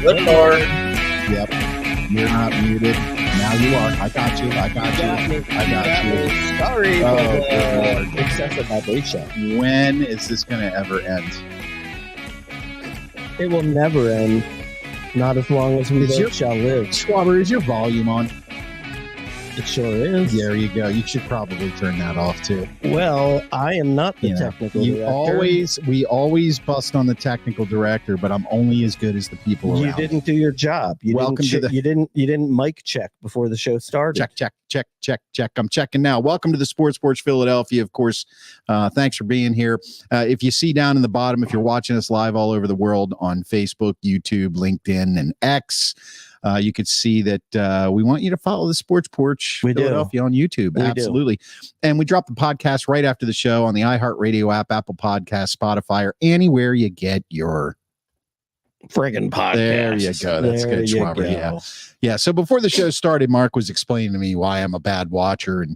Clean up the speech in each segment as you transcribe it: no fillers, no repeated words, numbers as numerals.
Good Lord. Yep. You're not muted. Now you are. I got you. I got you. Sorry. Oh, good Lord. Excessive vibration. When is this going to ever end? It will never end. Not as long as we shall live. Schwaber, is your volume on? It sure is. There you go. You should probably turn that off too. Well, I am not the technical director. We always bust on the technical director, but I'm only as good as the people around. You didn't do your job. You didn't mic check before the show started. Check. I'm checking now. Welcome to the Sports Porch Philadelphia. Of course, thanks for being here. If you see down in the bottom, if you're watching us live all over the world on Facebook, YouTube, LinkedIn, and X, you could see that we want you to follow the Sports Porch Philadelphia on YouTube. Absolutely. And we drop the podcast right after the show on the iHeartRadio app, Apple Podcast, Spotify, or anywhere you get your friggin' podcast. There you go. That's good, Schwaber. Yeah. So before the show started, Mark was explaining to me why I'm a bad watcher and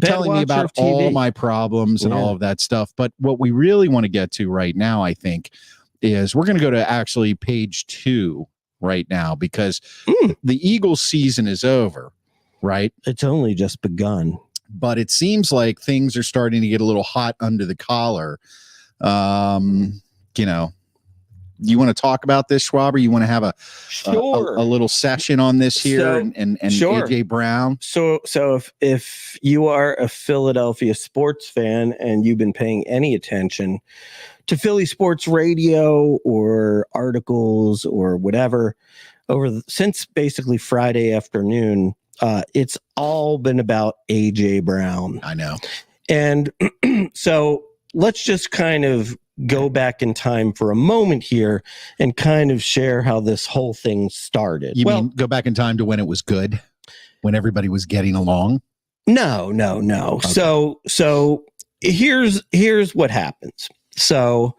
telling me about all my problems and all of that stuff. But what we really want to get to right now, I think, is we're going to go to actually page 2 right now, because the Eagles season is over, right? It's only just begun. But it seems like things are starting to get a little hot under the collar. You want to talk about this, Schwaber? You want to have a little session on this here and AJ Brown? So if you are a Philadelphia sports fan and you've been paying any attention to Philly sports radio or articles or whatever since basically Friday afternoon, it's all been about AJ Brown. I know. And so let's just kind of go back in time for a moment here and kind of share how this whole thing started. You mean go back in time to when it was good, when everybody was getting along? No. Okay. So here's what happens. So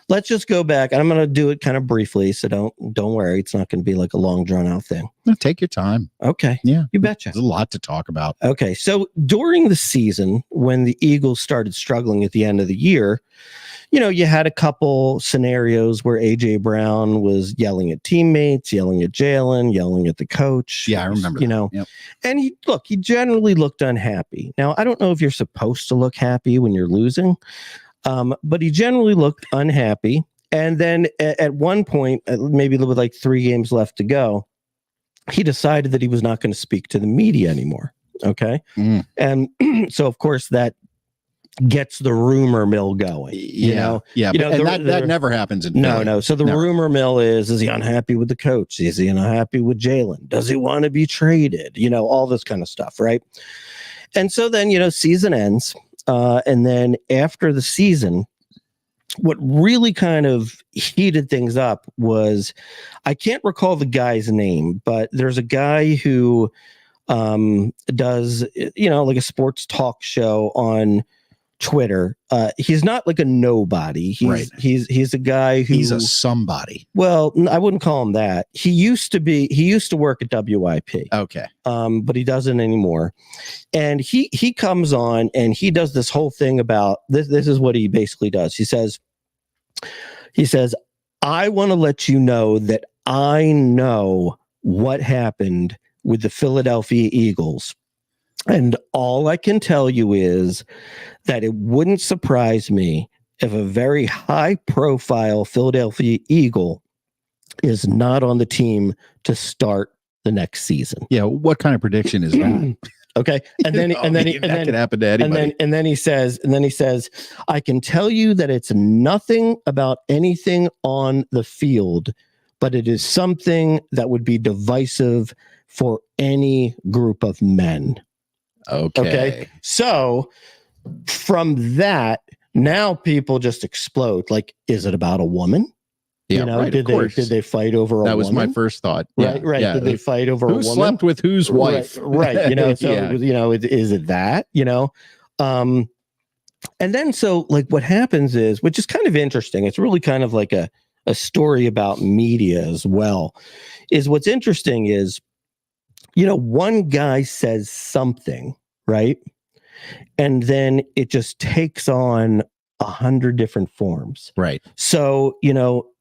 let's just go back, and I'm going to do it kind of briefly. So don't worry. It's not going to be like a long drawn out thing. No, take your time. Okay. Yeah. You betcha. There's a lot to talk about. Okay. So during the season, when the Eagles started struggling at the end of the year, you had a couple scenarios where AJ Brown was yelling at teammates, yelling at Jalen, yelling at the coach. Yeah, I remember. Yep. And he generally looked unhappy. Now, I don't know if you're supposed to look happy when you're losing, but he generally looked unhappy. And then at one point, maybe with like 3 games left to go, he decided that he was not going to speak to the media anymore. Okay. And so, of course, that gets the rumor mill going. That never happens in Philly. No. So the rumor mill is he unhappy with the coach? Is he unhappy with Jalen? Does he want to be traded? All this kind of stuff, right? And so then, season ends. And then after the season, what really kind of heated things up was, I can't recall the guy's name, but there's a guy who does, like a sports talk show on Twitter. He's not like a nobody. He's a guy who he's a somebody. Well, I wouldn't call him that. He used to work at WIP. Okay. But he doesn't anymore. And he comes on and he does this whole thing about this. This is what he basically does. He says, I want to let you know that I know what happened with the Philadelphia Eagles. And all I can tell you is that it wouldn't surprise me if a very high-profile Philadelphia Eagle is not on the team to start the next season. Yeah, what kind of prediction is that? Okay, and then that could happen to anybody. And then he says, I can tell you that it's nothing about anything on the field, but it is something that would be divisive for any group of men. Okay. So from that, now people just explode. Like, is it about a woman? Yeah, did they fight over a woman? That was my first thought. Right. Yeah. Did they fight over a woman? Who slept with whose wife? Right. Is it that? And then so like what happens is, which is kind of interesting, it's really kind of like a story about media as well, is what's interesting is, one guy says something, right? And then it just takes on 100 different forms. Right. So,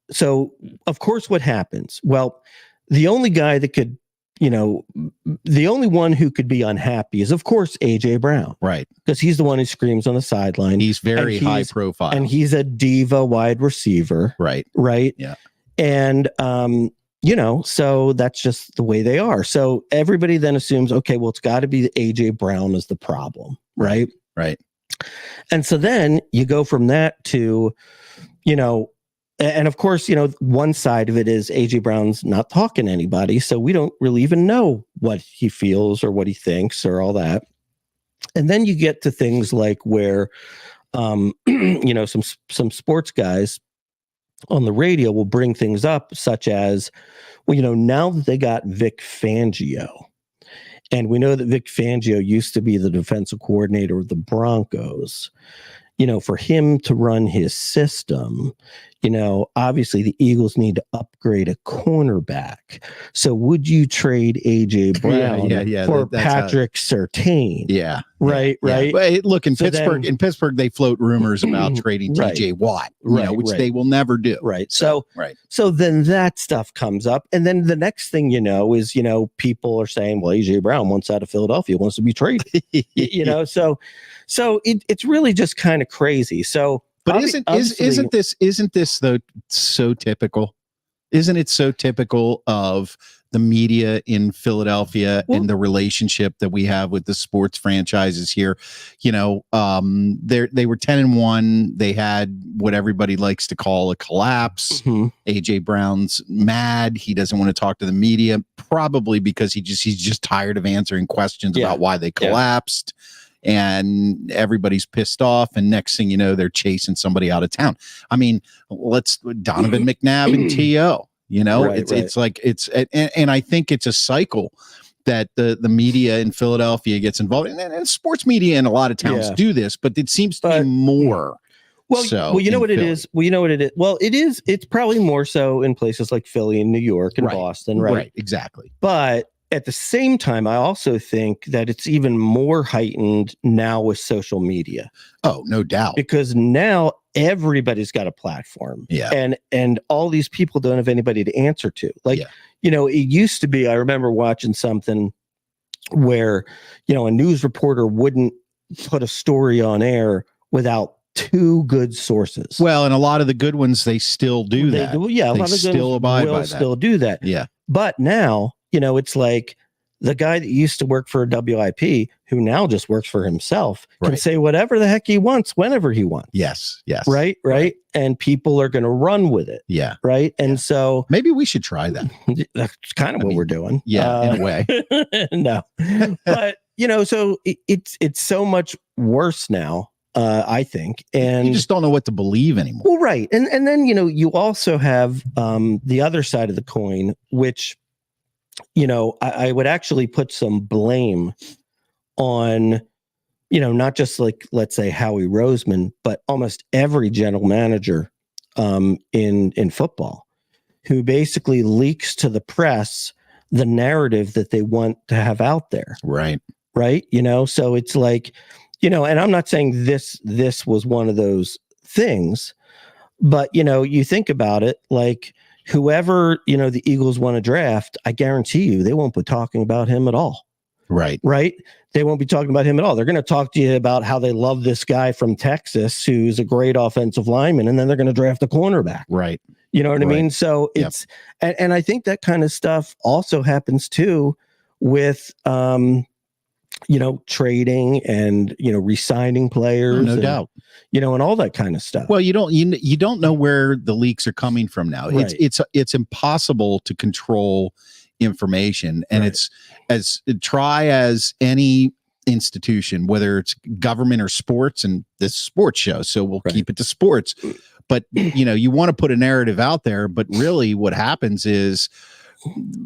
so of course what happens? Well, the only guy that could, the only one who could be unhappy is, of course, AJ Brown. Right. Because he's the one who screams on the sideline. He's very high profile. And he's a diva wide receiver. Right. Right. Yeah. And, so that's just the way they are. So everybody then assumes, okay, well, it's got to be AJ Brown is the problem. Right. Right. And so then you go from that to, and of course, one side of it is AJ Brown's not talking to anybody. So we don't really even know what he feels or what he thinks or all that. And then you get to things like where, some sports guys on the radio will bring things up such as, well, now that they got Vic Fangio, and we know that Vic Fangio used to be the defensive coordinator of the Broncos, for him to run his system, obviously the Eagles need to upgrade a cornerback. So would you trade AJ Brown for Patrick Surtain? Yeah. Right. But look, in Pittsburgh, they float rumors about trading TJ Watt, which they will never do. Right. So then that stuff comes up. And then the next thing is, people are saying, well, AJ Brown wants out of Philadelphia, wants to be traded. So it's really just kind of crazy. So, but isn't this though so typical? Isn't it so typical of the media in Philadelphia and the relationship that we have with the sports franchises here? They were 10-1. They had what everybody likes to call a collapse. AJ Brown's mad. He doesn't want to talk to the media, probably because he's just tired of answering questions about why they collapsed. And everybody's pissed off, and next thing you know, they're chasing somebody out of town. I mean, Donovan McNabb and T.O. And I think it's a cycle that the media in Philadelphia gets involved in, and sports media in a lot of towns do this, but it seems to be more. Well, you know what it is. Well, you know what it is. Well, it is. It's probably more so in places like Philly and New York and Boston, right? Right, exactly. But at the same time, I also think that it's even more heightened now with social media. Oh, no doubt. Because now everybody's got a platform. Yeah. And all these people don't have anybody to answer to. Like, it used to be, I remember watching something where, a news reporter wouldn't put a story on air without two good sources. Well, and a lot of the good ones, they still do that. A lot of still abide by that. Still do that. Yeah. But now, it's like the guy that used to work for WIP, who now just works for himself, can say whatever the heck he wants, whenever he wants. Yes. Right. And people are going to run with it. Yeah. Right. And so maybe we should try that. That's kind of what we're doing. Yeah, in a way. No. But, so it's so much worse now. I think, and you just don't know what to believe anymore. Well, right. And then, you also have the other side of the coin, which, I would actually put some blame on, not just like, let's say Howie Roseman, but almost every general manager in football who basically leaks to the press the narrative that they want to have out there. Right. Right. So it's like, and I'm not saying this was one of those things, but, you think about it, like whoever, the Eagles want to draft, I guarantee you they won't be talking about him at all. Right. Right. They won't be talking about him at all. They're going to talk to you about how they love this guy from Texas, who's a great offensive lineman, and then they're going to draft a cornerback. Right. You know what I mean? So it's, and I think that kind of stuff also happens too with, trading and, re-signing players. No doubt. And all that kind of stuff. Well, you don't know where the leaks are coming from now. Right. It's impossible to control information. And it's try as any institution, whether it's government or sports, and this sports show, so we'll keep it to sports. But, you want to put a narrative out there, but really what happens is,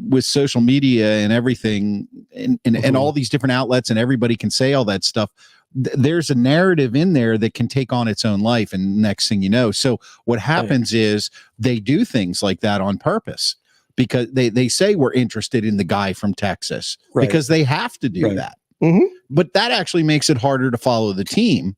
with social media and everything and all these different outlets, and everybody can say all that stuff, there's a narrative in there that can take on its own life. And next thing you know, so what happens is they do things like that on purpose, because they say we're interested in the guy from Texas, because they have to do that. But that actually makes it harder to follow the team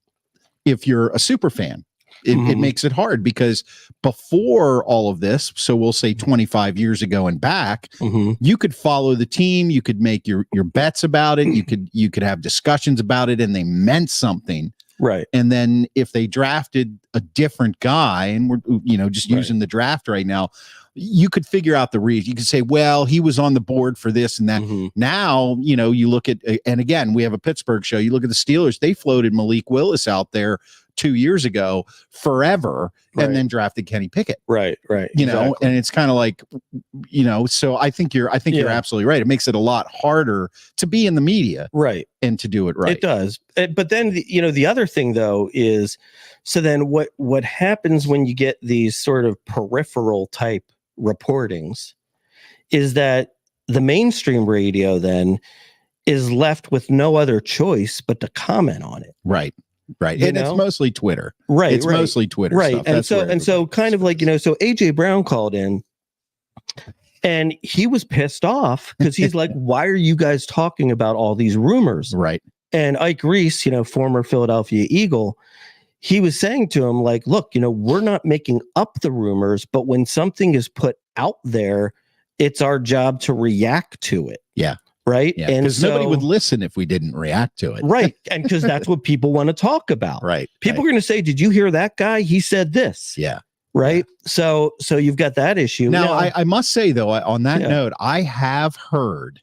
if you're a super fan. It makes it hard because before all of this, so we'll say 25 years ago and back, you could follow the team, you could make your bets about it, you could have discussions about it, and they meant something. Right. And then if they drafted a different guy, and we're just using the draft right now, you could figure out the reason. You could say, well, he was on the board for this and that. Now, you look at, and again, we have a Pittsburgh show. You look at the Steelers, they floated Malik Willis out there 2 years ago forever and then drafted Kenny Pickett. Right. And it's kind of like, so I think you're absolutely right. It makes it a lot harder to be in the media. Right. And to do it right. It does. But then, the other thing though is, so then what happens when you get these sort of peripheral type reportings is that the mainstream radio then is left with no other choice but to comment on it. Right. And it's mostly Twitter. Right. It's mostly Twitter. Right. Stuff. And so kind of like, so AJ Brown called in and he was pissed off because he's like, why are you guys talking about all these rumors? Right. And Ike Reese, former Philadelphia Eagle, he was saying to him, like, look, we're not making up the rumors, but when something is put out there, it's our job to react to it. Yeah. Right. Yeah, and because nobody would listen if we didn't react to it. Right. And because that's what people want to talk about. Right. People are going to say, did you hear that guy? He said this. Yeah. Right. Yeah. So you've got that issue. Now, I must say, though, on that note, I have heard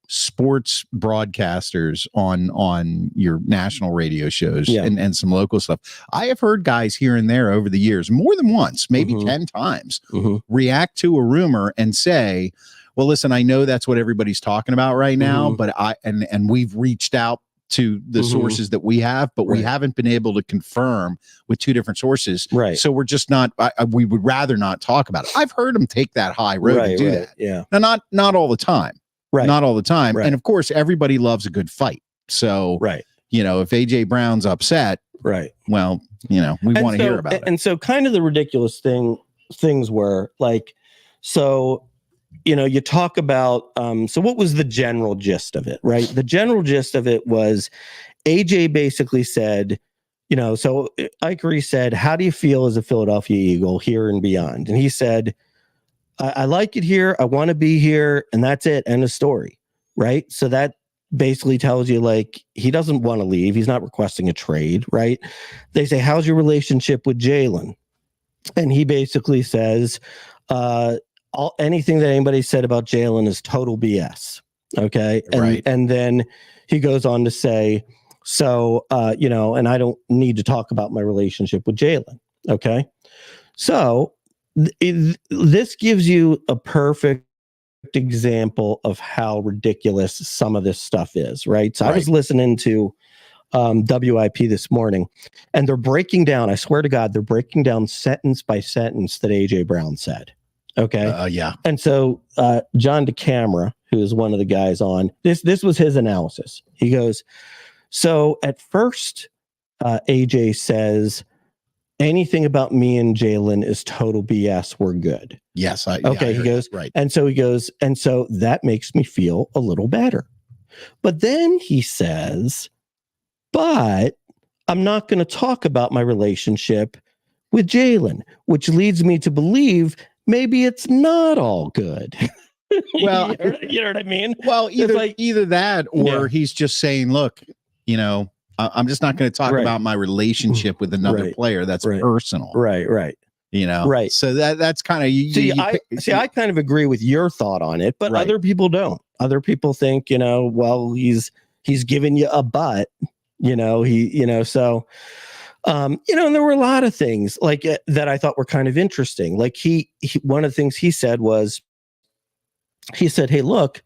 sports broadcasters on your national radio shows and some local stuff. I have heard guys here and there over the years, more than once, maybe 10 times, react to a rumor and say, well, listen, I know that's what everybody's talking about right now, but and we've reached out to the sources that we have, but we haven't been able to confirm with two different sources. Right. So we're just not, we would rather not talk about it. I've heard them take that high road to do that. Yeah. Now, not all the time. Right. Not all the time. Right. And of course, everybody loves a good fight. So, if AJ Brown's upset, well, we want to hear about it. And so kind of the ridiculous things were like, so, you talk about, so what was the general gist of it, right? The general gist of it was AJ basically said, so Ike Reese said, how do you feel as a Philadelphia Eagle here and beyond? And he said, I like it here. I want to be here. And that's it. End of story. Right. So that basically tells you like he doesn't want to leave. He's not requesting a trade. Right. They say, how's your relationship with Jalen? And he basically says, anything that anybody said about Jalen is total BS. Okay. And then he goes on to say, so, and I don't need to talk about my relationship with Jalen. Okay. So this gives you a perfect example of how ridiculous some of this stuff is. Right. So I was listening to WIP this morning and they're breaking down, I swear to God, they're breaking down sentence by sentence that AJ Brown said. Okay. Yeah. And so John DeCamera, who is one of the guys on this was his analysis. He goes, so at first, AJ says anything about me and Jalen is total BS. We're good. Yes. He goes, right. And so he goes, and so that makes me feel a little better. But then he says, but I'm not going to talk about my relationship with Jalen, which leads me to believe maybe it's not all good. Well, you know what I mean? Well, either that or he's just saying, look, I'm just not going to talk about my relationship with another player. That's personal. Right. Right. So that's kind of I kind of agree with your thought on it, but other people don't. Other people think, well, he's giving you a butt, so and there were a lot of things like that I thought were kind of interesting. Like he one of the things he said was, he said, hey, look,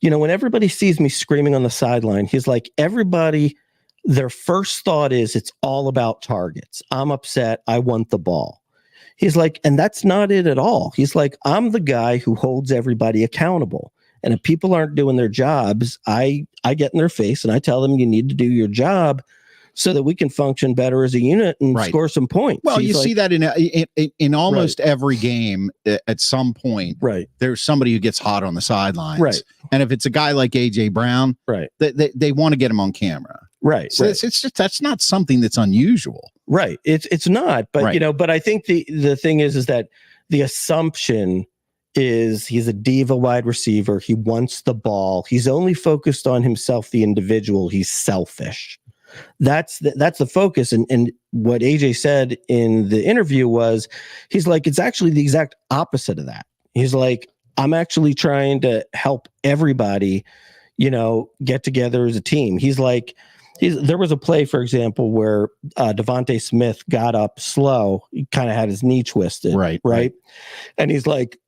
when everybody sees me screaming on the sideline, he's like, everybody, their first thought is it's all about targets. I'm upset. I want the ball. He's like, and that's not it at all. He's like, I'm the guy who holds everybody accountable. And if people aren't doing their jobs, I get in their face and I tell them you need to do your job so that we can function better as a unit and score some points. Well, you see that in almost every game at some point. Right. There's somebody who gets hot on the sidelines. Right. And if it's a guy like AJ Brown, right, they want to get him on camera. Right. So it's just, that's not something that's unusual. Right. It's not, but Right. but I think the thing is that the assumption is he's a diva wide receiver. He wants the ball. He's only focused on himself, the individual. He's selfish. That's the focus. And what AJ said in the interview was, he's like, it's actually the exact opposite of that. He's like, I'm actually trying to help everybody, get together as a team. He's like, there was a play, for example, where Devontae Smith got up slow. He kind of had his knee twisted. Right. And he's like,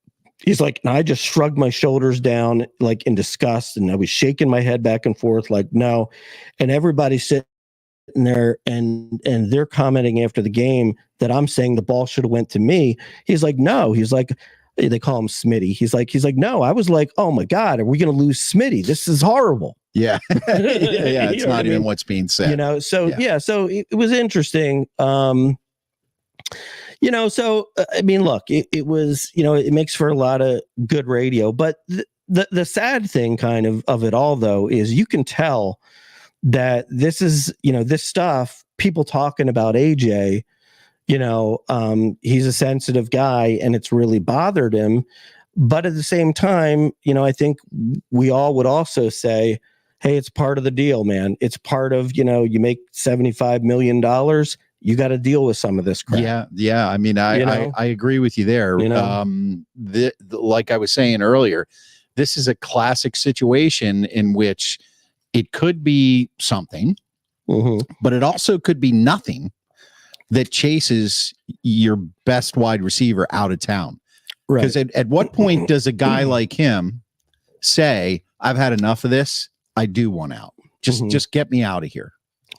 and I just shrugged my shoulders down like in disgust. And I was shaking my head back and forth like, no. And everybody's sitting there and they're commenting after the game that I'm saying the ball should have went to me. He's like, no. He's like, they call him Smitty. He's like, no. I was like, oh my God, are we going to lose Smitty? This is horrible. Yeah. Yeah. It's not even what's being said. So it was interesting. So I mean, look, it was, it makes for a lot of good radio, but the sad thing kind of it all though is you can tell that this is, this stuff, people talking about AJ, he's a sensitive guy and it's really bothered him. But at the same time, I think we all would also say, hey, it's part of the deal, man. It's part of, you make $75 million. You got to deal with some of this crap. Yeah. I mean, I agree with you there. Like I was saying earlier, this is a classic situation in which it could be something, but it also could be nothing that chases your best wide receiver out of town. Right. Because at what point does a guy like him say, I've had enough of this. I do want out. Just get me out of here.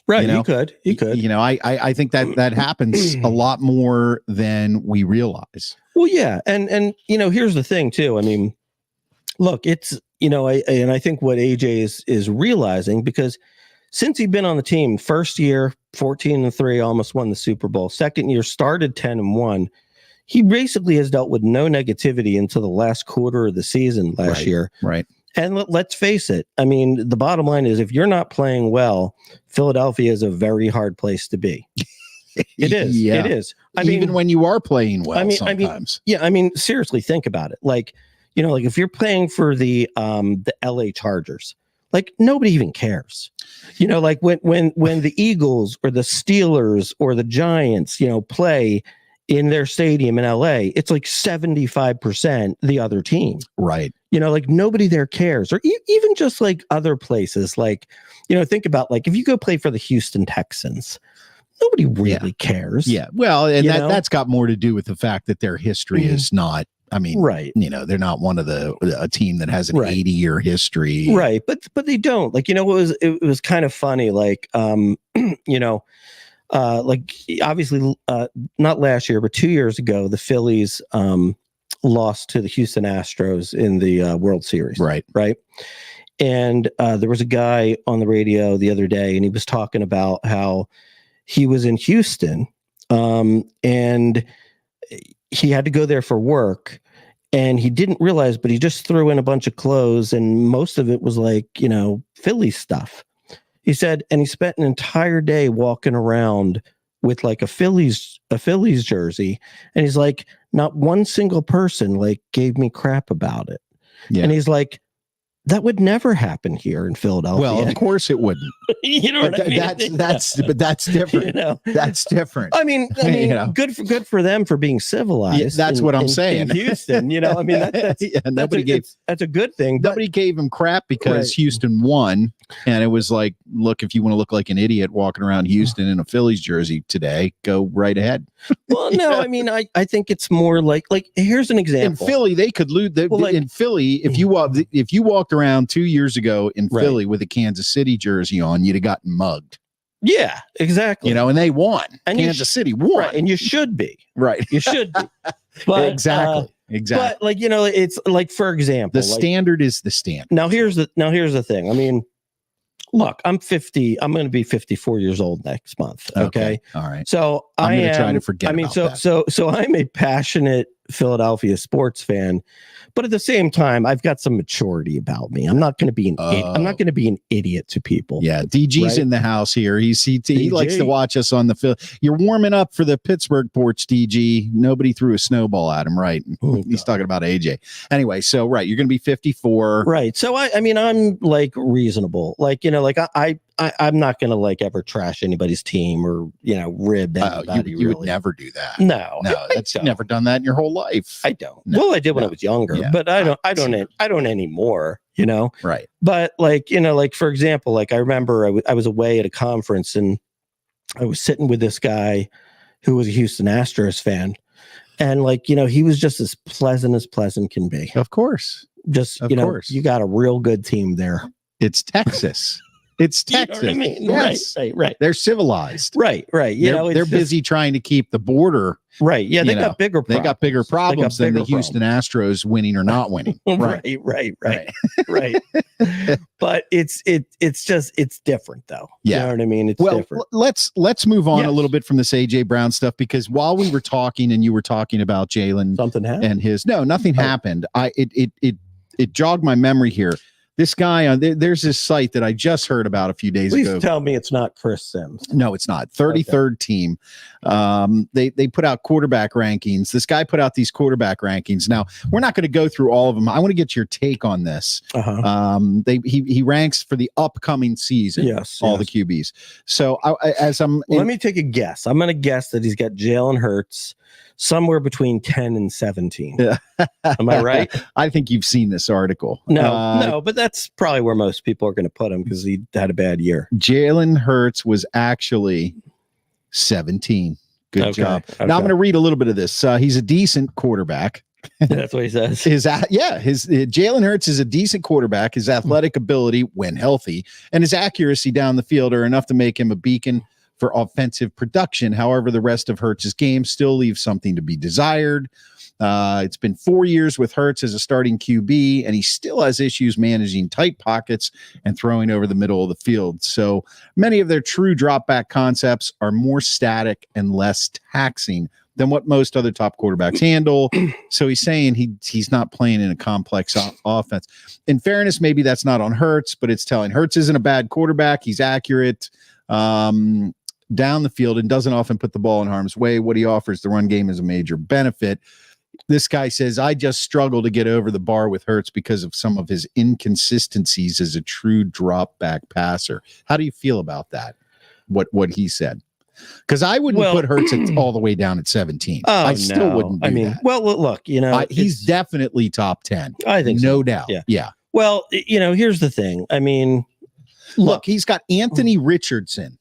Right. You could. I think that happens a lot more than we realize. Well, yeah. And here's the thing too. I mean, look, it's, and I think what AJ is realizing, because since he'd been on the team, first year, 14-3, almost won the Super Bowl. Second year, started 10-1. He basically has dealt with no negativity until the last quarter of the season last year. Right. And let's face it. I mean, the bottom line is, if you're not playing well, Philadelphia is a very hard place to be. It is. Yeah. It is. Even when you are playing well, sometimes. I mean, seriously, think about it. Like, like if you're playing for the LA Chargers, like nobody even cares. Like when the Eagles or the Steelers or the Giants, play in their stadium in LA, it's like 75% the other team. Right. Like nobody there cares. Or even just like other places, like, think about like if you go play for the Houston Texans, nobody really cares. Yeah. Well, and that's got more to do with the fact that their history is not, I mean, right. They're not one of a team that has an 80-year history. Right. But they don't. Like, it was kind of funny. Like, like obviously not last year, but 2 years ago, the Phillies lost to the Houston Astros in the World Series. Right. Right. And there was a guy on the radio the other day, and he was talking about how he was in Houston and he had to go there for work, and he didn't realize, but he just threw in a bunch of clothes, and most of it was like, Philly stuff. He said, and he spent an entire day walking around with like a Phillies jersey. And he's like, not one single person like gave me crap about it. Yeah. And he's like, that would never happen here in Philadelphia. Well, of course it wouldn't. What I mean? But that's different. That's different. I mean, good for them for being civilized. Yeah, that's what I'm saying. In Houston, I mean, that's a good thing. Nobody gave him crap because Houston won, and it was like, look, if you want to look like an idiot walking around Houston in a Phillies jersey today, go right ahead. Well, no, I mean, I think it's more like here's an example. In Philly, they could lose. In Philly, if you walked around 2 years ago in Philly with a Kansas City jersey on, you'd have gotten mugged. Yeah, exactly. And they won. And Kansas City won. Right, and you should be. Right. You should be. But, exactly. But it's like, for example, the standard is the standard. Now here's the thing. I mean, look, I'm 50. I'm going to be 54 years old next month. Okay. All right. So I'm going to try to forget. I mean, about that. so I'm a passionate Philadelphia sports fan, but at the same time, I've got some maturity about me. I'm not going to be I'm not going to be an idiot to people. Yeah, DG's in the house here. He likes to watch us on the field. You're warming up for the Pittsburgh Porch, DG. Nobody threw a snowball at him, right? He's talking about AJ. Anyway, so right, you're going to be 54. Right. So I mean, I'm like reasonable. Like, you know, like I'm not going to like ever trash anybody's team or, you know, rib anybody. You would never do that. No, that's never done that in your whole life. I don't. No, well, I did when I was younger, but I don't anymore, you know? Right. But like, you know, like, for example, like I remember I was away at a conference and I was sitting with this guy who was a Houston Astros fan. And like, you know, he was just as pleasant can be. Of course. Just, you know, you got a real good team there. It's Texas. It's Texas. You know what I mean? Yes. Right. They're civilized. Right. You know, they're busy trying to keep the border. Right. Yeah, they got bigger problems. They got bigger problems than the Houston Astros winning or not winning. Right. But it's different though. Yeah. You know what I mean? It's different. Let's move on a little bit from this AJ Brown stuff, because while we were talking and you were talking about Jalen, something happened. And nothing happened. It jogged my memory here. This guy there's this site that I just heard about a few days ago. Please tell me it's not Chris Sims. No, it's not. 33rd team. They put out quarterback rankings. This guy put out these quarterback rankings. Now, we're not going to go through all of them. I want to get your take on this. He ranks for the upcoming season. All the QBs. So let me take a guess. I'm going to guess that he's got Jalen Hurts somewhere between 10 and 17. Am I right? I think you've seen this article. No, but that's probably where most people are going to put him because he had a bad year. Jalen Hurts was actually 17. Good job. Okay. Now I'm going to read a little bit of this. He's a decent quarterback. That's what he says. His Jalen Hurts is a decent quarterback. His athletic ability, when healthy, and his accuracy down the field are enough to make him a beacon for offensive production. However, the rest of Hurts' game still leaves something to be desired. It's been 4 years with Hurts as a starting QB, and he still has issues managing tight pockets and throwing over the middle of the field. So many of their true drop back concepts are more static and less taxing than what most other top quarterbacks handle. So he's saying he's not playing in a complex offense. In fairness, maybe that's not on Hurts, but it's telling Hurts isn't a bad quarterback. He's accurate down the field and doesn't often put the ball in harm's way. What he offers the run game is a major benefit. This guy says, I just struggle to get over the bar with Hurts because of some of his inconsistencies as a true drop back passer. How do you feel about that? What he said? Because I wouldn't put Hurts all the way down at 17. I still wouldn't do that. Well, look, you know, he's definitely top 10. I think no doubt. Yeah. Well, you know, here's the thing. I mean, look, he's got Anthony Richardson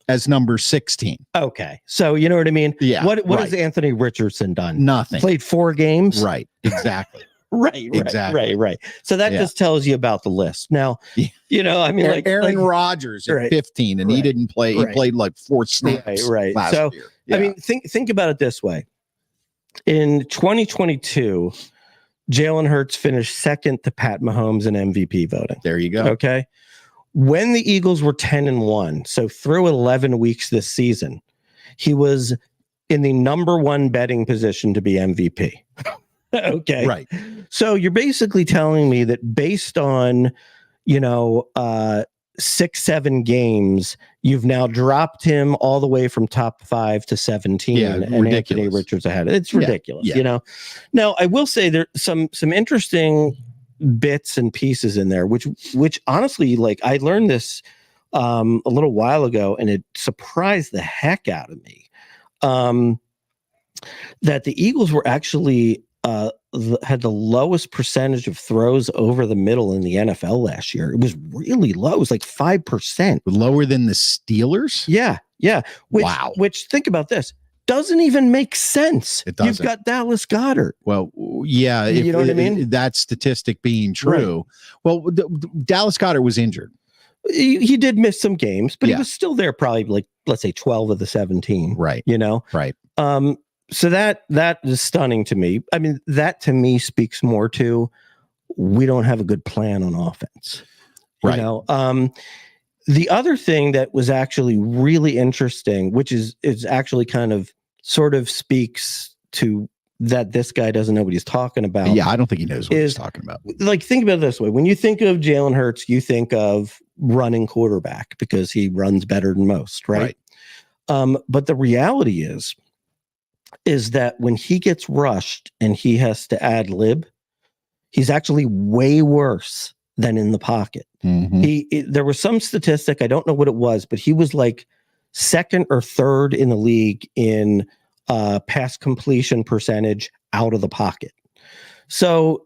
as number 16. Okay. So you know what I mean? Yeah. What has Anthony Richardson done? Nothing. Played 4 games? Right. Exactly. Right. So that just tells you about the list. Now, you know, I mean, like Aaron Rodgers at 15, and he didn't play. He played like 4 snaps. Right. Last so, year. I mean, think about it this way. In 2022, Jalen Hurts finished second to Pat Mahomes in MVP voting. There you go. Okay. When the Eagles were 10-1, so through 11 weeks this season, he was in the number 1 betting position to be MVP. Okay. Right. So you're basically telling me that based on, you know, 6-7 games, you've now dropped him all the way from top 5 to 17, and ridiculous. Anthony Richards ahead. It's ridiculous, you know. Now, I will say there's some interesting bits and pieces in there, which honestly, like, I learned this a little while ago, and it surprised the heck out of me. That the Eagles were actually had the lowest percentage of throws over the middle in the NFL last year. It was really low. It was like 5%. Lower than the Steelers? Yeah. Wow. Which, think about this, doesn't even make sense. It doesn't. You've got Dallas Goedert. Well, yeah. You know what I mean? That statistic being true. Right. Well, Dallas Goedert was injured. He did miss some games, but he was still there probably, like, let's say 12 of the 17. Right. You know? Right. So that is stunning to me. I mean, that to me speaks more to we don't have a good plan on offense. Right. You know? The other thing that was actually really interesting, which is actually kind of sort of speaks to that this guy doesn't know what he's talking about. Yeah, I don't think he knows what he's talking about. Like, think about it this way. When you think of Jalen Hurts, you think of running quarterback because he runs better than most, right? But the reality is that when he gets rushed and he has to ad lib, he's actually way worse than in the pocket. There was some statistic, I don't know what it was, but he was like second or third in the league in pass completion percentage out of the pocket. So,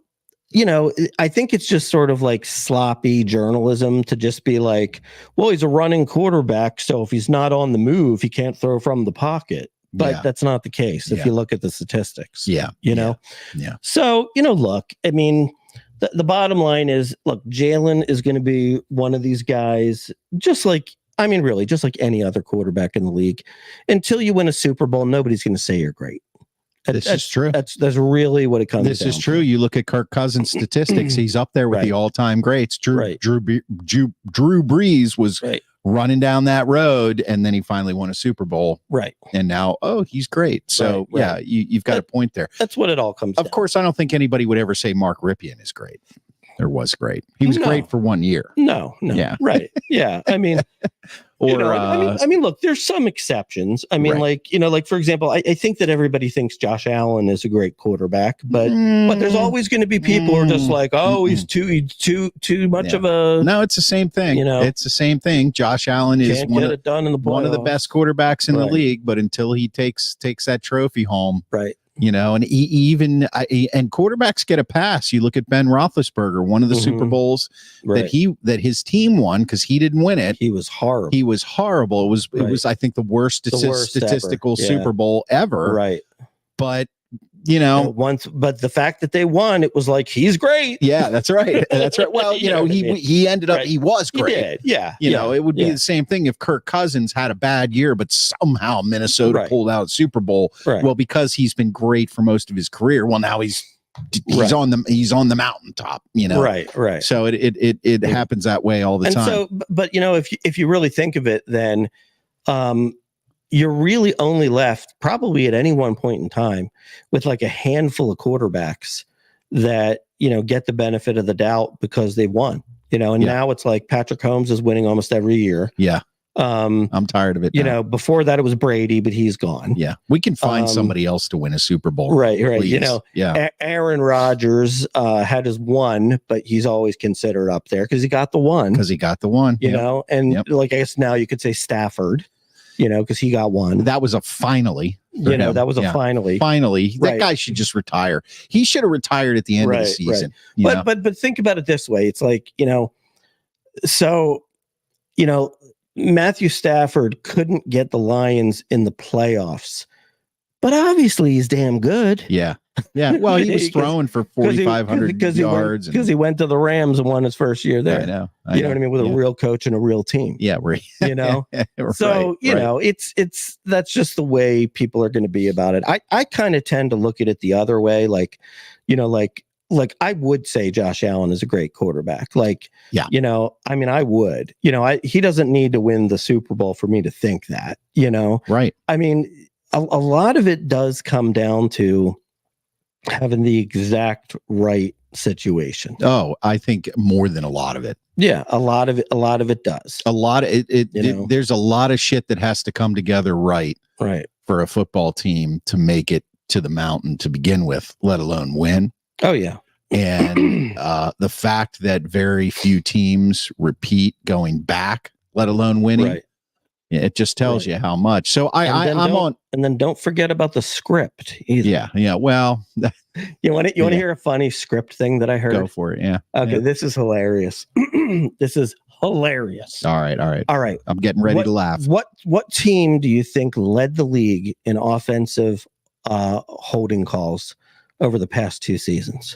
I think it's just sort of like sloppy journalism to just be like, well, he's a running quarterback, so if he's not on the move, he can't throw from the pocket. But that's not the case if you look at the statistics. So, look, I mean, the bottom line is, look, Jalen is going to be one of these guys, just like any other quarterback in the league. Until you win a Super Bowl, nobody's going to say you're great. This is true. That's really what it comes down to. This is true. You look at Kirk Cousins' statistics; he's up there with the all-time greats. Drew Brees was running down that road, and then he finally won a Super Bowl. Right. And now, he's great. So you've got a point there. That's what it all comes down. Of course, I don't think anybody would ever say Mark Ripien is great. Or was great. He was great for 1 year. No. Yeah. Right. Yeah. I mean, I mean, look, there's some exceptions. I mean, like for example, I think that everybody thinks Josh Allen is a great quarterback, but there's always going to be people who are just like, he's too much of a. No, it's the same thing. It's the same thing. Josh Allen is one of the best quarterbacks in the league, but until he takes that trophy home, right. And and quarterbacks get a pass. You look at Ben Roethlisberger, one of the Super Bowls that his team won because he didn't win it. He was horrible. It was I think the worst statistical Super Bowl ever. Right. But but the fact that they won, it was like, he's great. Yeah, that's right. That's right. Well, he ended up, he was great. He did. Yeah. It would be the same thing if Kirk Cousins had a bad year, but somehow Minnesota pulled out Super Bowl. Right. Well, because he's been great for most of his career. Well, now he's on the mountaintop, Right. So it happens that way all the time. So, but if you really think of it, then you're really only left probably at any one point in time with like a handful of quarterbacks that, get the benefit of the doubt because they won, and now it's like Patrick Mahomes is winning almost every year. Yeah. I'm tired of it. Before that it was Brady, but he's gone. Yeah. We can find somebody else to win a Super Bowl. Right. Please. Aaron Rodgers had his one, but he's always considered up there because he got the one. And like, I guess now you could say Stafford. Because he got one. That was a finally. That was a finally. Finally, that guy should just retire. He should have retired at the end of the season. But think about it this way: it's like Matthew Stafford couldn't get the Lions in the playoffs, but obviously he's damn good. Yeah. Well, he was throwing for 4,500 yards because he went to the Rams and won his first year there. I know what I mean? With a real coach and a real team. Yeah, right. So it's that's just the way people are going to be about it. I kind of tend to look at it the other way, like I would say Josh Allen is a great quarterback. I mean, I would. He doesn't need to win the Super Bowl for me to think that. Right. I mean, a lot of it does come down to having the exact right situation. Oh, I think more than a lot of it. Yeah, a lot of it does. A lot of it there's a lot of shit that has to come together right for a football team to make it to the mountain to begin with, let alone win. Oh yeah. And the fact that very few teams repeat going back, let alone winning. Right. It just tells you how much. So I'm on. And then don't forget about the script either. Yeah. Well, you want to hear a funny script thing that I heard? Go for it. Yeah. Okay. Yeah. This is hilarious. This is hilarious. All right. I'm getting ready to laugh. What team do you think led the league in offensive holding calls over the past two seasons?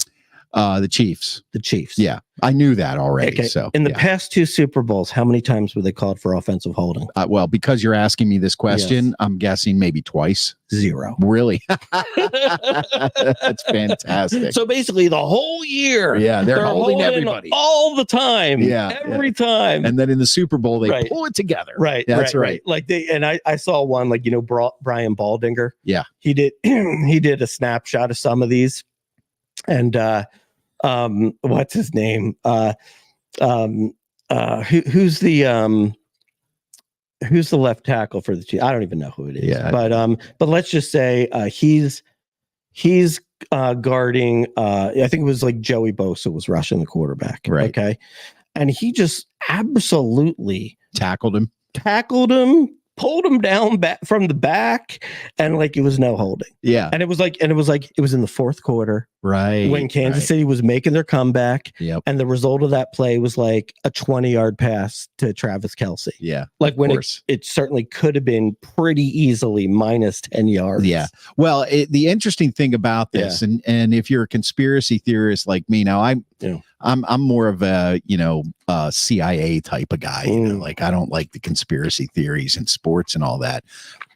The Chiefs. The Chiefs. Yeah, I knew that already. Okay. So in the past 2 Super Bowls, how many times were they called for offensive holding? well, because you're asking me this question, I'm guessing maybe twice. 0. Really? That's fantastic. So basically, the whole year, yeah, they're holding everybody all the time. Yeah, every time. And then in the Super Bowl, they pull it together. Right. That's right. Like I saw one, like, Brian Baldinger. Yeah, he did a snapshot of some of these, and what's his name? Who's the left tackle for the Chiefs? I don't even know who it is. Yeah, but let's just say he's guarding. I think it was like Joey Bosa was rushing the quarterback. Right. Okay, and he just absolutely tackled him, pulled him down back from the back, and like it was no holding. Yeah. And it was in the fourth quarter. Right. When Kansas City was making their comeback. Yep. And the result of that play was like a 20-yard pass to Travis Kelce. Yeah. Like when it certainly could have been pretty easily minus 10 yards. Yeah. Well, the interesting thing about this, and if you're a conspiracy theorist like me, now I'm more of a, CIA type of guy. Like I don't like the conspiracy theories in sports and all that.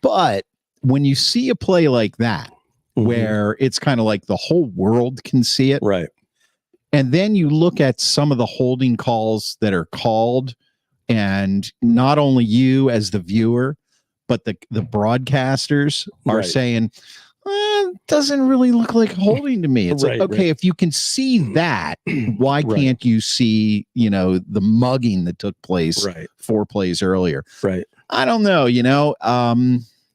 But when you see a play like that, where it's kind of like the whole world can see it. Right. And then you look at some of the holding calls that are called, and not only you as the viewer, but the broadcasters are saying, doesn't really look like holding to me. It's like, okay, if you can see that, why can't you see, the mugging that took place 4 plays earlier? Right. I don't know,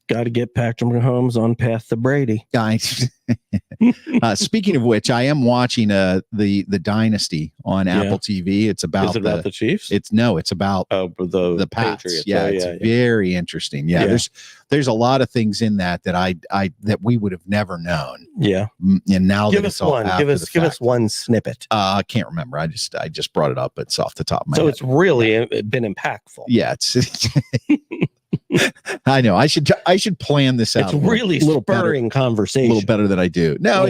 got to get Patrick Mahomes on path to Brady. Speaking of which, I am watching the Dynasty on Apple TV. It's about, is it about the Chiefs? It's about the Pats. Patriots. It's very interesting. Yeah, there's a lot of things in that that we would have never known. Yeah, and now give us one. Give us one snippet. I can't remember. I just brought it up. It's off the top of my head. So it's really been impactful. Yeah, it's. I know. I should plan this out. It's really spurring conversation. A little better than I do. No,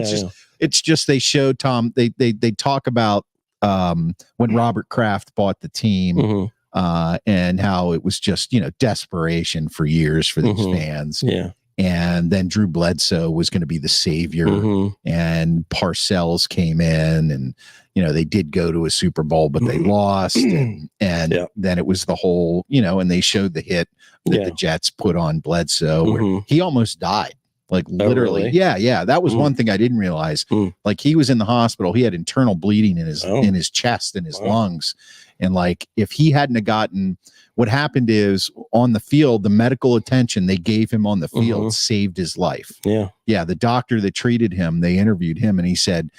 it's just they showed Tom. They talk about when Robert Kraft bought the team, and how it was just desperation for years for these fans. Yeah. And then Drew Bledsoe was going to be the savior, and Parcells came in, and they did go to a Super Bowl, but they lost, and then it was the whole, and they showed the hit that the Jets put on Bledsoe, where he almost died, like literally. Really? Yeah, that was one thing I didn't realize. Like he was in the hospital, he had internal bleeding in his chest and his lungs, and like if he hadn't have gotten. What happened is on the field, the medical attention they gave him on the field saved his life. Yeah. Yeah. The doctor that treated him, they interviewed him, and he said,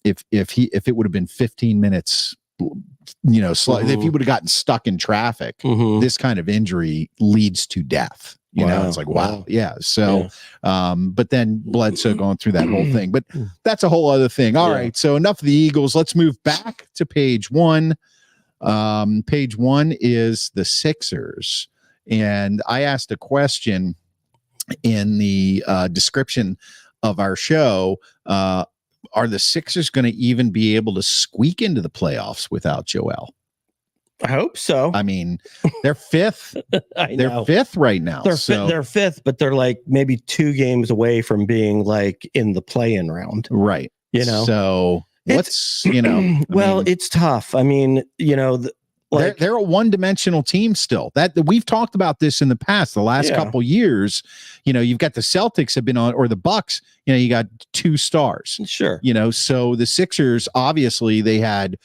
if it would have been 15 minutes, if he would have gotten stuck in traffic, this kind of injury leads to death. It's like, wow. Yeah. So, but then Bledsoe going through that whole thing, but that's a whole other thing. All right. So enough of the Eagles. Let's move back to page 1. Page 1 is the Sixers, and I asked a question in the description of our show. Are the Sixers going to even be able to squeak into the playoffs without Joel? I hope so. I mean, they're 5th. They're 5th right now. They're 5th, but they're like maybe 2 games away from being like in the play-in round. Right. So what's it's tough. I mean, they're a one-dimensional team still. That we've talked about this in the past. The last couple years, you've got the Celtics have been on, or the Bucks. You got 2 stars. Sure. So the Sixers obviously they had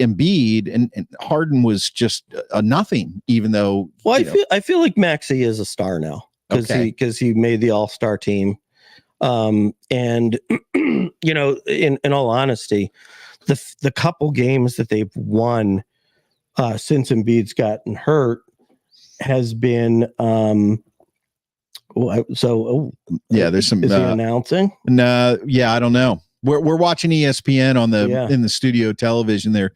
Embiid, and Harden was just a nothing. Even though, I feel like Maxey is a star now because he made the All-Star team. And in all honesty, the couple games that they've won since Embiid's gotten hurt has been there's some is he announcing? No, I don't know. We're watching ESPN on in the studio television there.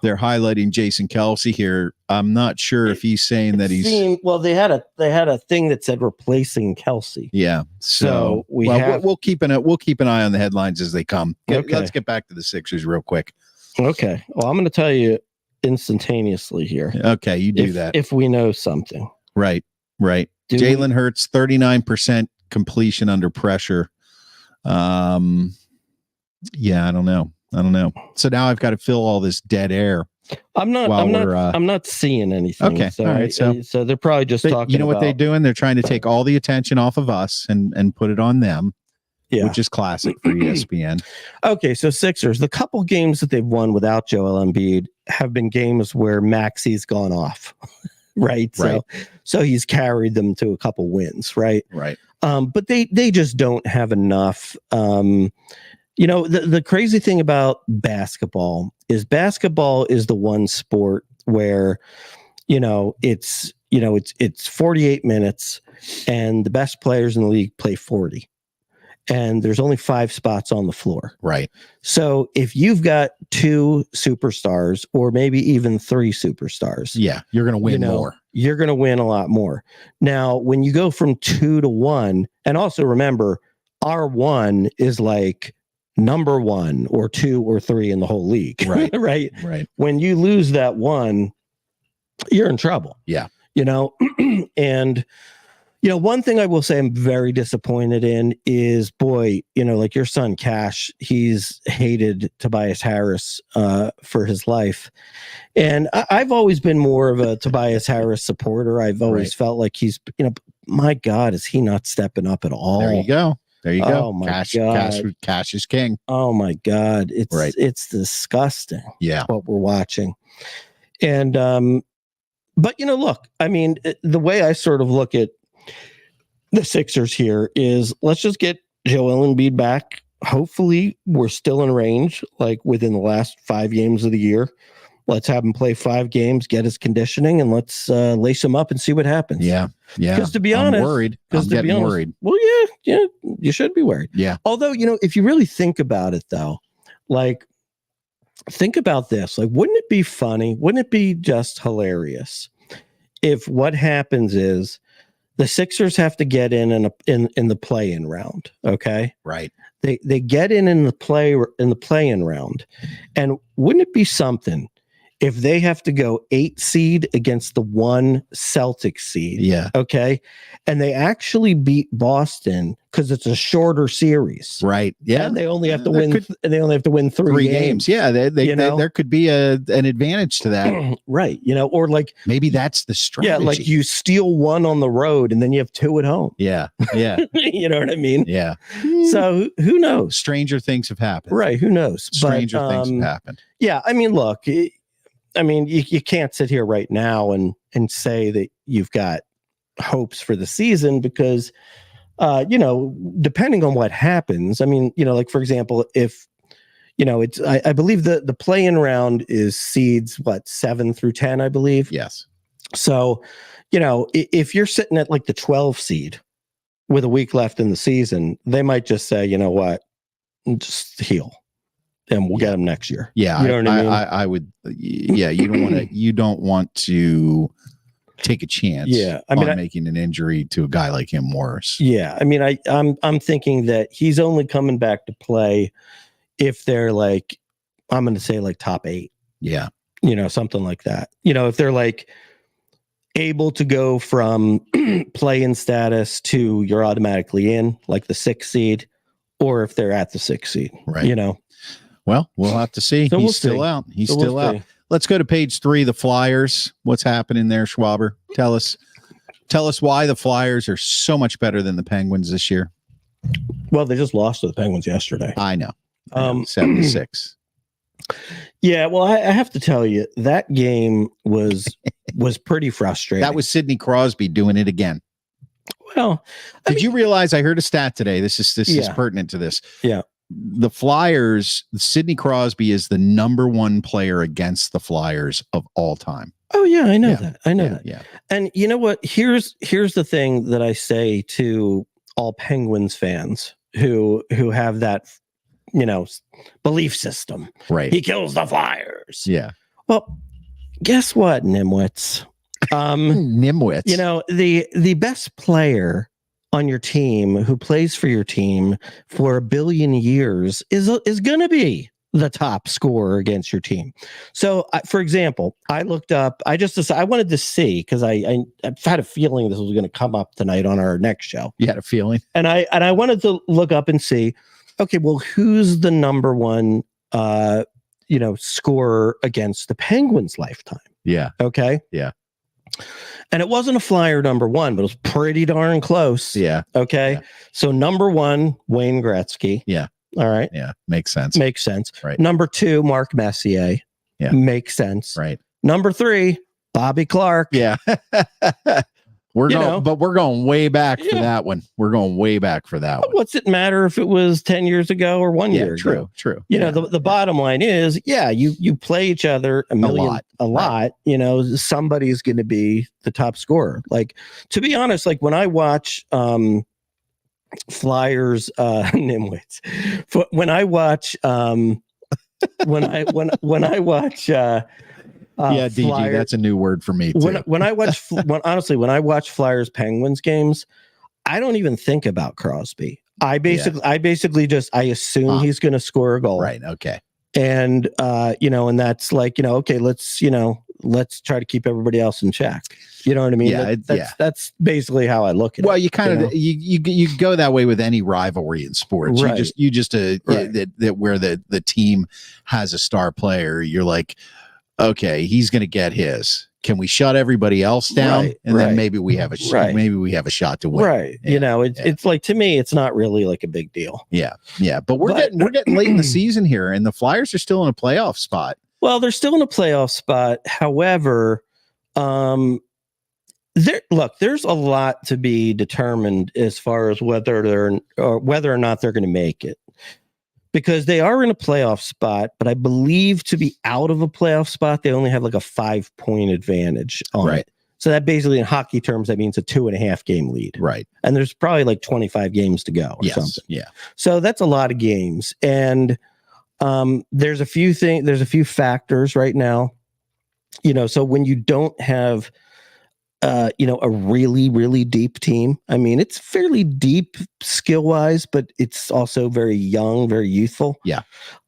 They're highlighting Jason Kelsey here. I'm not sure if he's saying that he's. They had a thing that said replacing Kelsey. Yeah. So we'll keep an eye on the headlines as they come. Okay. Let's get back to the Sixers real quick. Okay. Well, I'm going to tell you instantaneously here. Okay, you do that if we know something. Right. Jalen Hurts 39% completion under pressure. Yeah, I don't know. So now I've got to fill all this dead air. I'm not seeing anything. Okay. So all right. So they're probably just talking. You know what they're doing? They're trying to take all the attention off of us and put it on them. Yeah. Which is classic for ESPN. Okay. So Sixers, the couple games that they've won without Joel Embiid have been games where Maxi's gone off. Right. So he's carried them to a couple wins. Right. But they just don't have enough. The crazy thing about basketball is the one sport where, it's 48 minutes and the best players in the league play 40 and there's only 5 spots on the floor. Right. So if you've got 2 superstars or maybe even 3 superstars, you're going to win more. You're going to win a lot more. Now, when you go from 2 to 1, and also remember, our 1 is like number 1 or 2 or 3 in the whole league. Right. Right. When you lose that 1, you're in trouble. Yeah. And one thing I will say I'm very disappointed in is, like your son Cash, he's hated Tobias Harris for his life. And I've always been more of a Tobias Harris supporter. I've always felt like he's, my God, is he not stepping up at all? There you go. Oh my God. Cash is king. Oh my God. It's disgusting. Yeah. What we're watching. And, but look, I mean, the way I sort of look at the Sixers here is let's just get Joel Embiid back. Hopefully we're still in range, like within the last 5 games of the year. Let's have him play 5 games, get his conditioning, and let's lace him up and see what happens. Yeah. Because to be honest, I'm getting worried. Well, yeah, you should be worried. Yeah. Although, if you really think about it, though, like, think about this. Like, wouldn't it be funny? Wouldn't it be just hilarious if what happens is the Sixers have to get in the play-in round? Okay. Right. They get in the play-in round, and wouldn't it be something if they have to go 8 seed against the 1 Celtic seed? Yeah. Okay. And they actually beat Boston because it's a shorter series. Right. Yeah. And they only have to win. They only have to win 3 games. Yeah. There could be an advantage to that. Right. Or like maybe that's the strategy. Yeah. Like you steal 1 on the road and then you have 2 at home. Yeah. Yeah. You know what I mean? Yeah. So who knows? Stranger things have happened. Right. Who knows? Stranger things have happened. Yeah. I mean, look, you can't sit here right now and say that you've got hopes for the season because, depending on what happens, like, for example, if, I believe the play-in round is seeds, 7 through 10, I believe. Yes. So, if you're sitting at like the 12 seed with a week left in the season, they might just say, you know what, just heal. And we'll get them next year. Yeah, you know what I mean? I would. Yeah, you don't want to take a chance. Yeah, on making an injury to a guy like him worse. Yeah, I'm thinking that he's only coming back to play if they're like, I'm going to say like top 8. Yeah, something like that. If they're like able to go from play-in status to you're automatically in, like the 6th seed, or if they're at the 6th seed. Right. Well, we'll have to see. So He's still out. He's still out. Let's go to page 3, the Flyers. What's happening there, Schwaber? Tell us why the Flyers are so much better than the Penguins this year. Well, they just lost to the Penguins yesterday. I know. 76. Yeah, well, I have to tell you, that game was pretty frustrating. That was Sidney Crosby doing it again. Well, did you realize I heard a stat today? This is pertinent to this. Yeah. The Flyers, Sidney Crosby is the number 1 player against the Flyers of all time. Oh yeah, I know that. I know that. Yeah. And you know what? Here's the thing that I say to all Penguins fans who have that, belief system. Right. He kills the Flyers. Yeah. Well, guess what, Nimwits? Nimwits. You know, the best player on your team who plays for your team for 1 billion years is going to be the top scorer against your team. So, for example, I looked up. I wanted to see because I had a feeling this was going to come up tonight on our next show. You had a feeling, and I wanted to look up and see. Okay, well, who's the number one, scorer against the Penguins' lifetime? Yeah. Okay. Yeah. And it wasn't a Flyer number one, but it was pretty darn close. Yeah. Okay. Yeah. So number one, Wayne Gretzky. Yeah. All right. Yeah. Makes sense. Makes sense. Right. Number two, Mark Messier. Yeah. Makes sense. Right. Number three, Bobby Clark. Yeah. We're going way back for that one. We're going way back for that one. What's it matter if it was 10 years ago or 1 year ago? True. You know, the bottom line is, you play each other a lot. Right. You know, somebody's going to be the top scorer. Like, to be honest, like when I watch Flyers Nimwits, when I watch when I watch DG, Flyers, that's a new word for me too. When I watch Flyers Penguins games, I don't even think about Crosby. I basically just assume he's going to score a goal. Right. Okay. And and that's like, okay, let's try to keep everybody else in check. You know what I mean? Yeah. That's basically how I look at it. Well, you kind of you go that way with any rivalry in sports. Right. That where the team has a star player, you're like, okay, he's going to get his. Can we shut everybody else down? And then maybe we have a shot to win. Right. Yeah. It's like, to me, it's not really like a big deal. Yeah. Yeah. But we're getting late in the season here, and the Flyers are still in a playoff spot. Well, they're still in a playoff spot. However, there's a lot to be determined as far as whether or not they're going to make it. Because they are in a playoff spot, but I believe to be out of a playoff spot, they only have like a 5-point advantage on it. So that basically, in hockey terms, that means a 2.5 game lead. Right. And there's probably like 25 games to go or something. Yeah. So that's a lot of games. And there's a few factors right now. So when you don't have a really, really deep team. I mean, it's fairly deep skill wise, but it's also very young, very youthful. Yeah.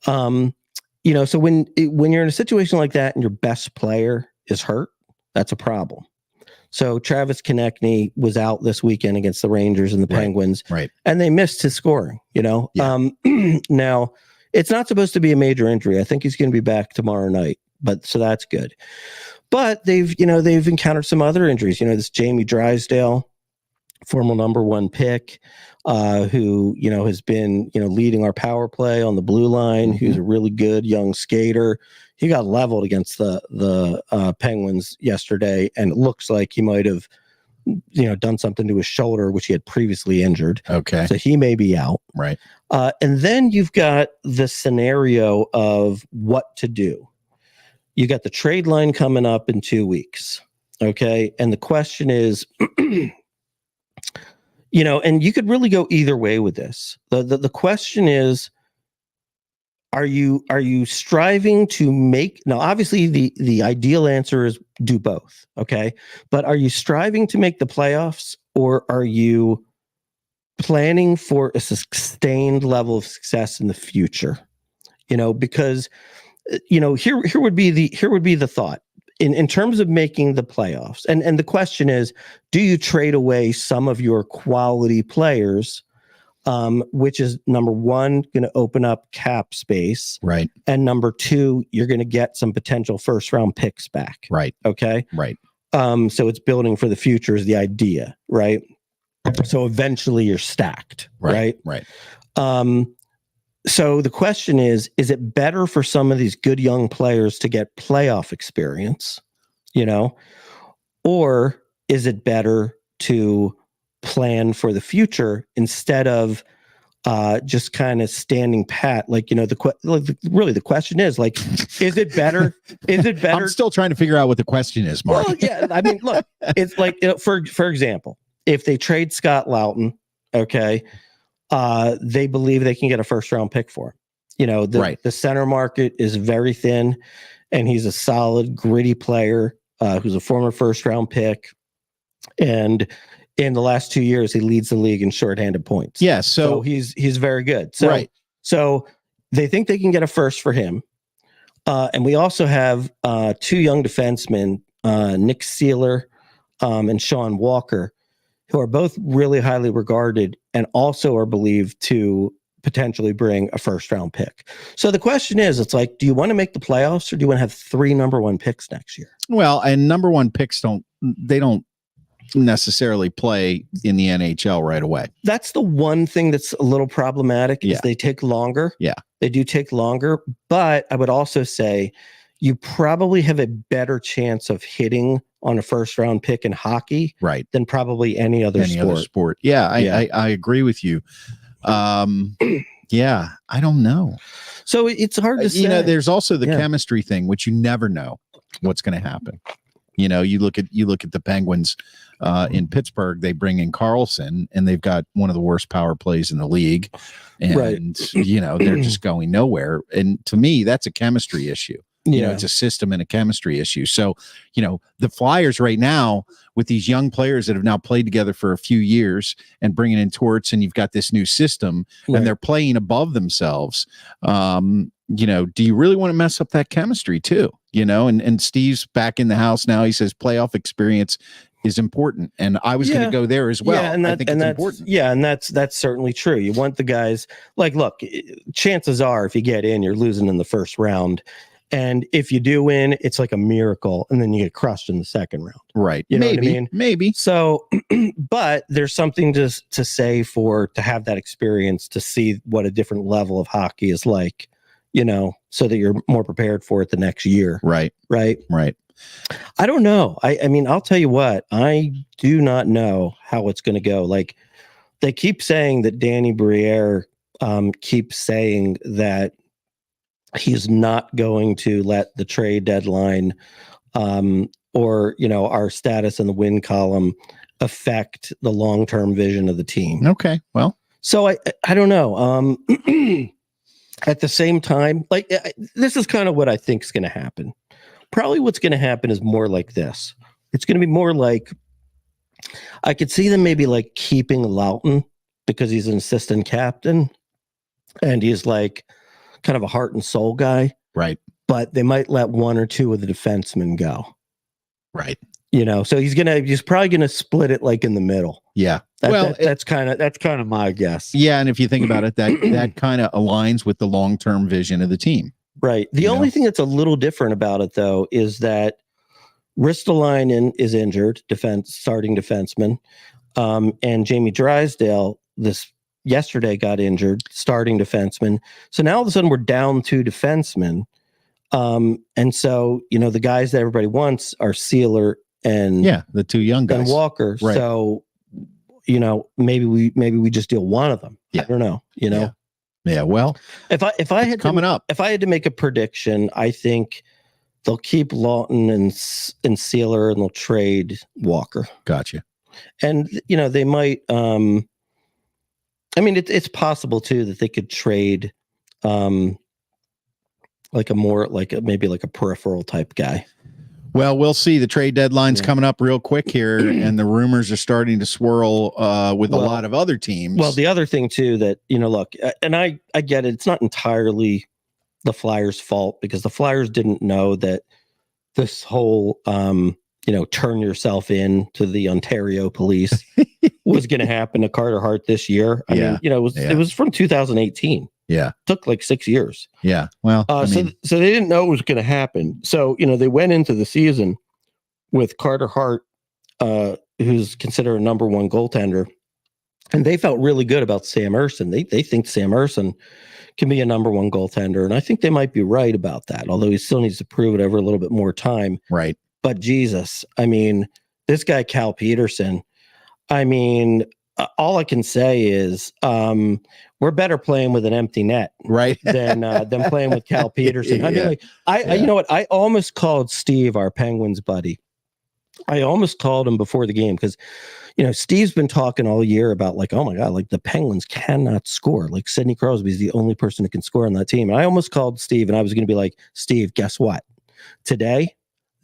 So when you're in a situation like that and your best player is hurt, that's a problem. So Travis Konechny was out this weekend against the Rangers and the Penguins, and they missed his scoring. Yeah. Now it's not supposed to be a major injury. I think he's going to be back tomorrow night, so that's good. But they've encountered some other injuries. This Jamie Drysdale, former number one pick, who has been leading our power play on the blue line. Mm-hmm. Who's a really good young skater. He got leveled against the Penguins yesterday, and it looks like he might have done something to his shoulder, which he had previously injured. Okay, so he may be out. Right, and then you've got the scenario of what to do. You got the trade line coming up in 2 weeks. Okay. And the question is, and you could really go either way with this. The question is, are you striving to make, now obviously the ideal answer is do both. Okay. But are you striving to make the playoffs, or are you planning for a sustained level of success in the future? Because here would be the thought in terms of making the playoffs. And the question is, do you trade away some of your quality players, which is number one, going to open up cap space. Right. And number two, you're going to get some potential first round picks back. Right. Okay. Right. So it's building for the future is the idea. Right. So eventually you're stacked. Right. Right. So the question is it better for some of these good young players to get playoff experience, or is it better to plan for the future instead of just kind of standing pat? Like, really the question is like, is it better? I'm still trying to figure out what the question is, Mark. Well, yeah. I mean, look, it's like, for example, if they trade Scott Loughton, okay, they believe they can get a first round pick for him. The center market is very thin. and he's a solid, gritty player who's a former first-round pick. And in the last 2 years, he leads the league in shorthanded points. Yeah, so he's very good. So, right. So they think they can get a first for him. And we also have 2 young defensemen, Nick Seeler and Sean Walker, who are both really highly regarded and also are believed to potentially bring a first-round pick. So the question is, it's like, do you want to make the playoffs, or do you want to have 3 number 1 picks next year? Well, and number 1 picks don't necessarily play in the NHL right away. That's the one thing that's a little problematic is they take longer. Yeah. They do take longer, but I would also say you probably have a better chance of hitting on a first-round pick in hockey than probably any other sport. Yeah, I agree with you. Yeah, I don't know. So it's hard to say. You know, there's also the chemistry thing, which you never know what's going to happen. You know, you look at the Penguins in Pittsburgh. They bring in Carlson, and they've got one of the worst power plays in the league, and you know they're just going nowhere. And to me, that's a chemistry issue. You know, it's a system and a chemistry issue. So, you know, the Flyers right now with these young players that have now played together for a few years and bringing in Torts, and you've got this new system, and they're playing above themselves. You know, do you really want to mess up that chemistry too? You know, and Steve's back in the house now. He says playoff experience is important, and I was going to go there as well. Yeah, and I think it's important. Yeah, and that's certainly true. You want the guys like, look, chances are if you get in, you're losing in the first round. And if you do win, it's like a miracle, and then you get crushed in the second round. Right. You know what I mean? Maybe. So, but there's something to say to have that experience, to see what a different level of hockey is like, you know, so that you're more prepared for it the next year. Right. I don't know. I mean, I'll tell you what, I do not know how it's going to go. Like, they keep saying that Danny Briere keeps saying that he's not going to let the trade deadline or, you know, our status in the win column affect the long-term vision of the team. Okay. Well, so I don't know. At the same time, like, this is kind of what I think is going to happen. Probably what's going to happen is more like this. It's going to be more like, I could see them maybe like keeping Loughton because he's an assistant captain and he's like kind of a heart and soul guy. Right. But they might let 1 or 2 of the defensemen go. Right. You know, so he's probably going to split it like in the middle. Yeah. That's kind of my guess. Yeah. And if you think about it, that kind of aligns with the long-term vision of the team. Right. The only thing that's a little different about it, though, is that Ristolainen is injured, starting defenseman, and Jamie Drysdale yesterday got injured, starting defenseman. So now all of a sudden we're down 2 defensemen, and so, you know, the guys that everybody wants are Seeler and the 2 young guys and Walker. Right. So, you know, maybe we just deal one of them. I don't know. You know. Yeah, well, if I had to make a prediction, I think they'll keep Lawton and Seeler, and they'll trade Walker. Gotcha. And you know, they might. I mean, it's possible too that they could trade, maybe like a peripheral type guy. Well, we'll see. The trade deadline's coming up real quick here, and the rumors are starting to swirl with a lot of other teams. Well, the other thing too that, you know, look, and I get it. It's not entirely the Flyers' fault, because the Flyers didn't know that this whole, you know, turn yourself in to the Ontario police was going to happen to Carter Hart this year. I mean, you know, it was from 2018. Yeah. Took like 6 years. Yeah. Well, so they didn't know it was going to happen. So, you know, they went into the season with Carter Hart, who's considered a number 1 goaltender, and they felt really good about Sam Ersson. They think Sam Ersson can be a number 1 goaltender. And I think they might be right about that, although he still needs to prove it over a little bit more time. Right. But Jesus, I mean, this guy, Cal Peterson, I mean, all I can say is we're better playing with an empty net, right, than playing with Cal Peterson. I mean, like, you know what? I almost called Steve, our Penguins buddy. I almost called him before the game because, you know, Steve's been talking all year about like, oh my God, like the Penguins cannot score. Like Sidney Crosby's the only person who can score on that team. And I almost called Steve, and I was going to be like, Steve, guess what? Today,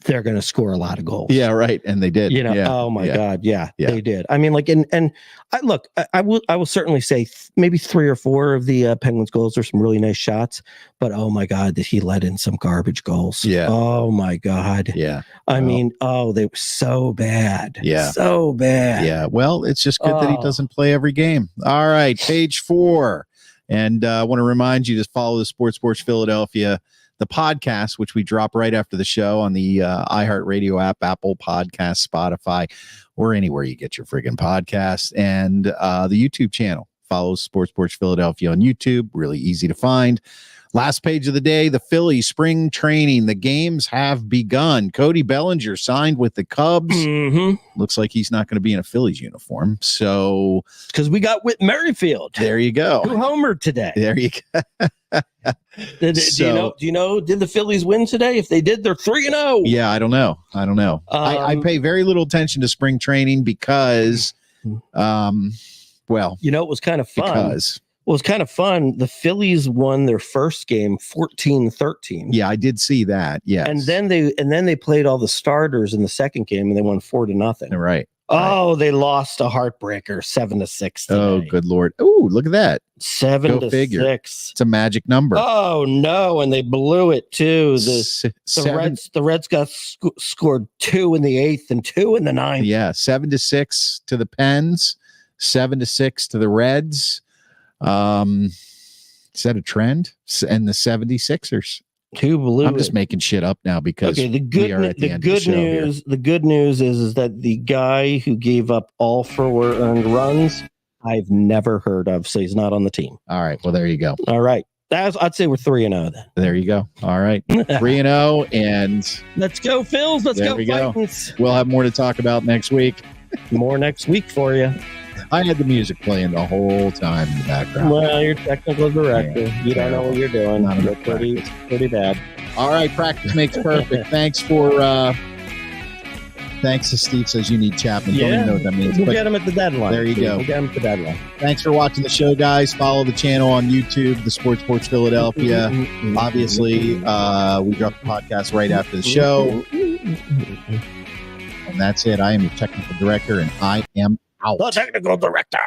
they're going to score a lot of goals. Yeah, right. And they did. Oh my God. Yeah, they did. I mean, like, and I will certainly say maybe 3 or 4 of the Penguins goals are some really nice shots, but oh my God, that he let in some garbage goals. Yeah. Oh my God. Yeah. I mean, they were so bad. Yeah. So bad. Yeah. Well, it's just good that he doesn't play every game. All right. Page 4. And I want to remind you to follow the Sports Philadelphia, the podcast, which we drop right after the show on the iHeartRadio app, Apple Podcasts, Spotify, or anywhere you get your friggin' podcasts, and the YouTube channel. Follow Sports Philadelphia on YouTube. Really easy to find. Last page of the day, the Phillies spring training. The games have begun. Cody Bellinger signed with the Cubs. Mm-hmm. Looks like he's not going to be in a Phillies uniform. So, because we got Whit Merrifield. There you go. Who homered today? There you go. Do you know? Did the Phillies win today? If they did, they're 3-0. Yeah, I don't know. I pay very little attention to spring training because, well, it was kind of fun. It was kind of fun. The Phillies won their first game 14-13. Yeah, I did see that. Yeah. And then they played all the starters in the second game and they won 4-0. Right. Oh, they lost a heartbreaker 7-6 today. Oh, good Lord. Oh, look at that. 7-6. It's a magic number. Oh no, and they blew it too. The Reds got scored 2 in the 8th and 2 in the 9th. Yeah, 7-6 to the Pens, 7-6 to the Reds. Is that a trend? And the 76ers. I'm just making shit up now because the good news is that the guy who gave up all 4 earned runs, I've never heard of, so he's not on the team. All right. Well, there you go. All right. I'd say we're 3-0 then. There you go. All right. 3-0 and let's go, Phils. Let's go. Titans. We'll have more to talk about next week. More next week for you. I had the music playing the whole time in the background. Well, you're technical director. Yeah, you don't know what you're doing. You're pretty bad. All right, practice makes perfect. Thanks to Steve says you need Chapman. Don't even know what that means. We'll get him at the deadline. There you go. We'll get him at the deadline. Thanks for watching the show, guys. Follow the channel on YouTube, the Sports Philadelphia. Obviously, we drop the podcast right after the show. And that's it. I am your technical director, and I am out. The technical director.